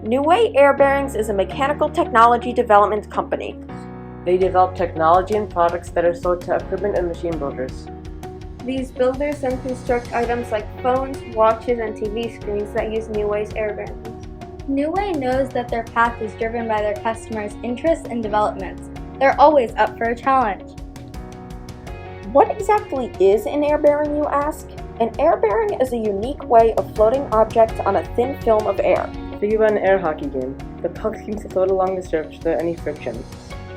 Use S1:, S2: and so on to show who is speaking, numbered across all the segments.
S1: New Way Air Bearings is a mechanical technology development company.
S2: They develop technology and products that are sold to equipment and machine builders.
S3: These builders then construct items like phones, watches, and TV screens that use New Way's air bearings.
S4: New Way knows that their path is driven by their customers' interests and developments. They're always up for a challenge.
S1: What exactly is an air bearing, you ask? An air bearing is a unique way of floating objects on a thin film of air.
S2: Think about an air hockey game. The puck seems to float along the surface without any friction.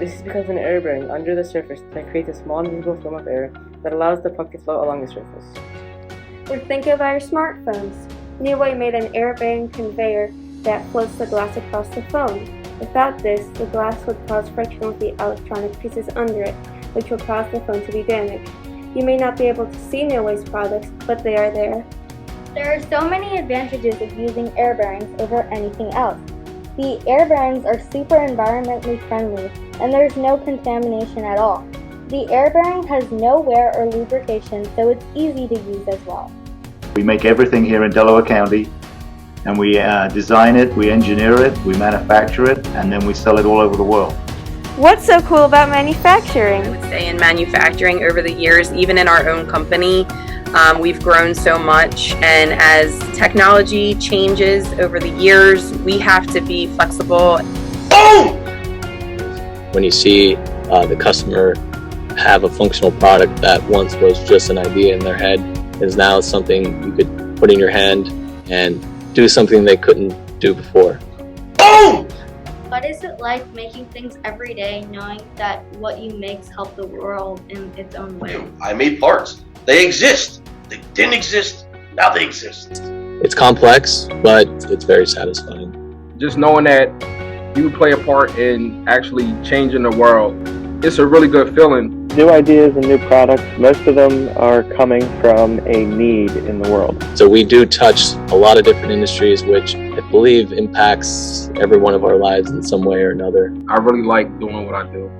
S2: This is because of an air bearing under the surface that creates a small invisible film of air that allows the puck to float along the surface.
S3: Or think of our smartphones. New Way made an air bearing conveyor that floats the glass across the phone. Without this, the glass would cause friction with the electronic pieces under it, which will cause the phone to be damaged. You may not be able to see New Way's products, but they are there.
S4: There are so many advantages of using air bearings over anything else. The air bearings are super environmentally friendly, and there's no contamination at all. The air bearing has no wear or lubrication, so it's easy to use as well.
S5: We make everything here in Delaware County, and we design it, we engineer it, we manufacture it, and then we sell it all over the world.
S3: What's so cool about manufacturing?
S6: I would say in manufacturing over the years, even in our own company, we've grown so much, and as technology changes over the years, we have to be flexible.
S7: Boom!
S8: When you see the customer have a functional product that once was just an idea in their head is now something you could put in your hand and do something they couldn't do before.
S7: Boom!
S4: What is it like making things every day, knowing that what you make help the world in its own way?
S7: I made parts. They exist. They didn't exist. Now they exist.
S8: It's complex, but it's very satisfying.
S9: Just knowing that you play a part in actually changing the world, it's a really good feeling.
S10: New ideas and new products, most of them are coming from a need in the world.
S8: So we do touch a lot of different industries, which I believe impacts every one of our lives in some way or another.
S9: I really like doing what I do.